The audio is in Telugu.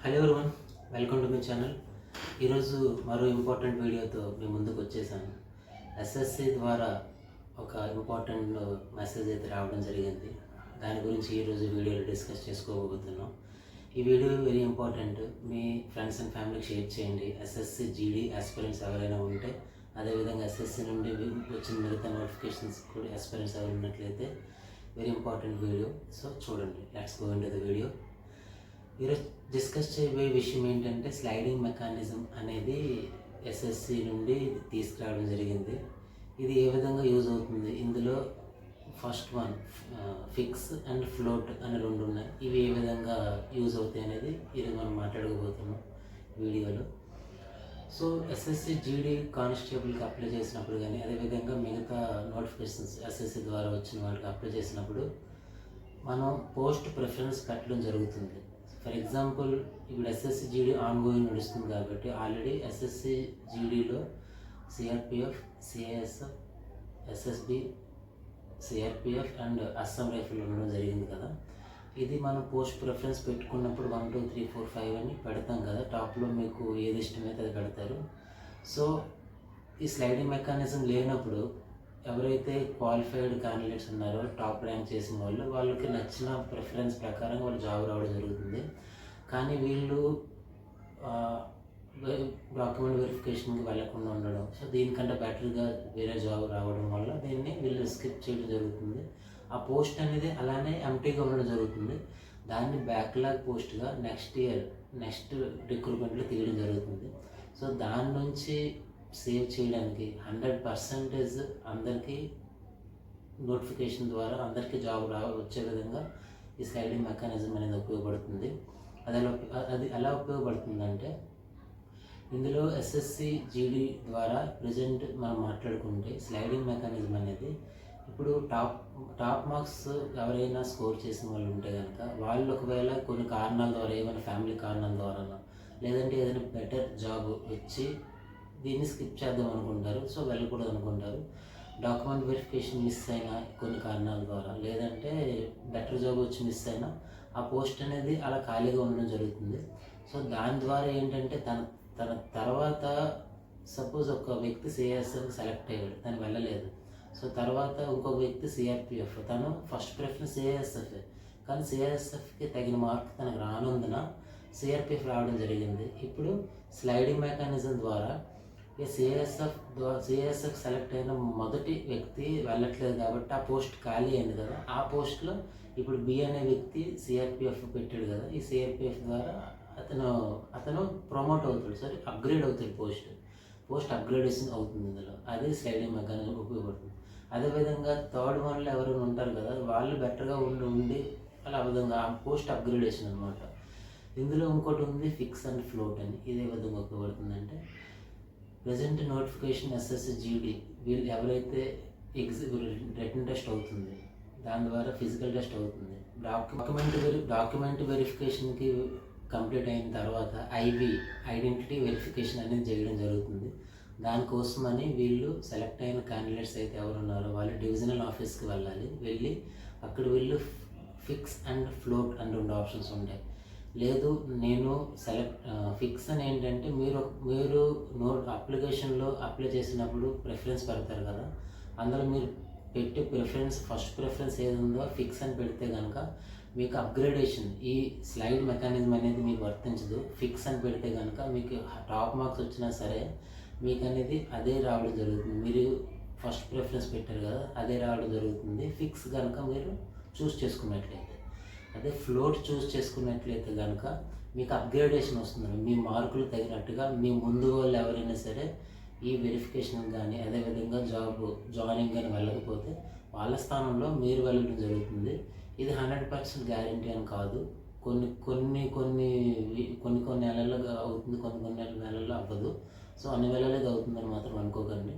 Hello everyone, welcome to my channel. ఈరోజు మరో ఇంపార్టెంట్ వీడియోతో మీ ముందుకు వచ్చేసాను. ఎస్ఎస్సి ద్వారా ఒక ఇంపార్టెంట్ మెసేజ్ అయితే రావడం జరిగింది. దాని గురించి ఈరోజు వీడియోలో డిస్కస్ చేసుకోబోతున్నాం. ఈ video very important. Me friends and ఫ్యామిలీకి షేర్ చేయండి. ఎస్ఎస్సి జీడీ ఆస్పిరెంట్స్ ఎవరైనా ఉంటే, అదేవిధంగా ఎస్ఎస్సి నుండి వచ్చిన మిగతా నోటిఫికేషన్స్ కూడా ఆస్పిరెంట్స్ ఎవరు ఉన్నట్లయితే వెరీ ఇంపార్టెంట్ వీడియో. సో చూడండి, let's go into the video. ఈరోజు డిస్కస్ చేయబోయే విషయం ఏంటంటే, స్లైడింగ్ మెకానిజం అనేది ఎస్ఎస్సి నుండి తీసుకురావడం జరిగింది. ఇది ఏ విధంగా యూజ్ అవుతుంది? ఇందులో first one fix and float అని రెండు ఉన్నాయి. ఇవి ఏ విధంగా యూజ్ అవుతాయి అనేది ఈరోజు మనం మాట్లాడుకోబోతున్నాం వీడియోలో. సో ఎస్ఎస్సి జీడీ కానిస్టేబుల్కి అప్లై చేసినప్పుడు కానీ, అదేవిధంగా మిగతా నోటిఫికేషన్స్ ఎస్ఎస్సి ద్వారా వచ్చిన వాళ్ళకి అప్లై చేసినప్పుడు మనం పోస్ట్ ప్రిఫరెన్స్ పెట్టడం జరుగుతుంది. ఫర్ ఎగ్జాంపుల్, ఇప్పుడు ఎస్ఎస్సి జీడీ ఆన్గోయింగ్ నడుస్తుంది కాబట్టి ఆల్రెడీ ఎస్ఎస్సి జీడీలో CRPF, CISF, SSB, CRPF and Assam rifle ఉండడం జరిగింది కదా. ఇది మనం పోస్ట్ ప్రిఫరెన్స్ పెట్టుకున్నప్పుడు 1, 2, 3, 4, 5 అని పెడతాం కదా. టాప్లో మీకు ఏది ఇష్టమైతే అది పెడతారు. సో ఈ స్లైడింగ్ మెకానిజం లేనప్పుడు ఎవరైతే క్వాలిఫైడ్ క్యాండిడేట్స్ ఉన్నారో, టాప్ ర్యాంక్ చేసిన వాళ్ళకి నచ్చిన ప్రిఫరెన్స్ ప్రకారం వాళ్ళు జాబ్ రావడం జరుగుతుంది. కానీ వీళ్ళు డాక్యుమెంట్ వెరిఫికేషన్కి వెళ్ళకుండా ఉండడం, సో దీనికంటే బెటర్గా వేరే జాబ్ రావడం వల్ల దీన్ని వీళ్ళు స్కిప్ చేయడం జరుగుతుంది. ఆ పోస్ట్ అనేది అలానే ఎంటీగా ఉండడం జరుగుతుంది. దాన్ని బ్యాక్లాగ్ పోస్ట్గా నెక్స్ట్ రిక్రూట్మెంట్లో తీయడం జరుగుతుంది. సో దాని నుంచి సేవ్ చేయడానికి 100% అందరికీ నోటిఫికేషన్ ద్వారా అందరికీ జాబ్ వచ్చే విధంగా ఈ స్లైడింగ్ మెకానిజం అనేది ఉపయోగపడుతుంది. అది ఎలా ఉపయోగపడుతుందంటే, ఇందులో ఎస్ఎస్సి జీడీ ద్వారా ప్రజెంట్ మనం మాట్లాడుకుంటే స్లైడింగ్ మెకానిజం అనేది ఇప్పుడు టాప్ మార్క్స్ ఎవరైనా స్కోర్ చేసిన వాళ్ళు ఉంటే కనుక, వాళ్ళు ఒకవేళ కొన్ని కారణాల ద్వారా, ఏమైనా ఫ్యామిలీ కారణాల ద్వారా, లేదంటే ఏదైనా బెటర్ జాబ్ వచ్చి దీన్ని స్కిప్ చేద్దాం అనుకుంటారు. సో వెళ్ళకూడదు అనుకుంటారు. డాక్యుమెంట్ వెరిఫికేషన్ మిస్ అయినా కొన్ని కారణాల ద్వారా, లేదంటే బెటర్ జాబ్ వచ్చి మిస్ అయినా ఆ పోస్ట్ అనేది అలా ఖాళీగా ఉండడం జరుగుతుంది. సో దాని ద్వారా ఏంటంటే తన తర్వాత సపోజ్ ఒక వ్యక్తి సిఐఎస్ఎఫ్ సెలెక్ట్ అయ్యాడు, తను వెళ్ళలేదు. సో తర్వాత ఇంకొక వ్యక్తి సిఆర్పిఎఫ్, తను ఫస్ట్ ప్రిఫరెన్స్ సిఐఎస్ఎఫ్, కానీ సిఐఎస్ఎఫ్కి తగిన మార్క్ తనకు రానందున సిఆర్పిఎఫ్ రావడం జరిగింది. ఇప్పుడు స్లైడింగ్ మెకానిజం ద్వారా సిఐఎస్ఎఫ్ సెలెక్ట్ అయిన మొదటి వ్యక్తి వెళ్ళట్లేదు కాబట్టి ఆ పోస్ట్ ఖాళీ అయింది కదా. ఆ పోస్ట్లో ఇప్పుడు బి అనే వ్యక్తి సిఆర్పిఎఫ్ పెట్టాడు కదా. ఈ సిఆర్పిఎఫ్ ద్వారా అతను ప్రమోట్ అవుతాడు, సరే అప్గ్రేడ్ అవుతాడు, పోస్ట్ అప్గ్రేడేషన్ అవుతుంది ఇందులో. అది స్లైడింగ్ మెకానిజం ఉపయోగపడుతుంది. అదేవిధంగా థర్డ్ వన్లో ఎవరైనా ఉంటారు కదా, వాళ్ళు బెటర్గా ఉండి అలా విధంగా ఆ పోస్ట్ అప్గ్రేడేషన్ అనమాట. ఇందులో ఇంకోటి ఉంది ఫిక్స్ అండ్ ఫ్లోట్ అని. ఇది ఏ విధంగా ఉపయోగపడుతుందంటే, ప్రజెంట్ నోటిఫికేషన్ ఎస్ఎస్సి జీడీ వీళ్ళు ఎవరైతే రిటన్ టెస్ట్ అవుతుంది, దాని ద్వారా ఫిజికల్ టెస్ట్ అవుతుంది, డాక్యుమెంట్ వెరిఫికేషన్కి కంప్లీట్ అయిన తర్వాత ఐడెంటిటీ వెరిఫికేషన్ అనేది చేయడం జరుగుతుంది. దానికోసమని వీళ్ళు సెలెక్ట్ అయిన క్యాండిడేట్స్ అయితే ఎవరున్నారో వాళ్ళు డివిజనల్ ఆఫీస్కి వెళ్ళి అక్కడ వీళ్ళు ఫిక్స్ అండ్ ఫ్లోట్ అని 2 ఆప్షన్స్ ఉంటాయి. లేదు నేను ఫిక్స్ అని ఏంటంటే, మీరు అప్లికేషన్లో అప్లై చేసినప్పుడు ప్రిఫరెన్స్ పెడతారు కదా, అందులో మీరు పెట్టే ఫస్ట్ ప్రిఫరెన్స్ ఏది ఉందో ఫిక్స్ అని పెడితే కనుక మీకు అప్గ్రేడేషన్, ఈ స్లైడ్ మెకానిజం అనేది మీకు వర్తించదు. ఫిక్స్ అని పెడితే కనుక మీకు టాప్ మార్క్స్ వచ్చినా సరే మీకు అనేది అదే రావడం జరుగుతుంది. మీరు ఫస్ట్ ప్రిఫరెన్స్ పెట్టారు కదా, అదే రావడం జరుగుతుంది. ఫిక్స్ కనుక మీరు చూస్ చేసుకున్నట్లయితే, అదే ఫ్లోట్ చూస్ చేసుకున్నట్లయితే కనుక మీకు అప్గ్రేడేషన్ వస్తుంది. మీ మార్కులు తగినట్టుగా మీ ముందు వాళ్ళు ఎవరైనా సరే ఈ వెరిఫికేషన్ కానీ, అదేవిధంగా జాయినింగ్ కానీ వెళ్ళకపోతే వాళ్ళ స్థానంలో మీరు వెళ్ళడం జరుగుతుంది. ఇది 100% గ్యారంటీ అని కాదు. కొన్ని నెలల్లో అవుతుంది, కొన్ని నెలల్లో అవ్వదు. సో అన్ని వేళల్లో అవుతుందని మాత్రం అనుకోకండి.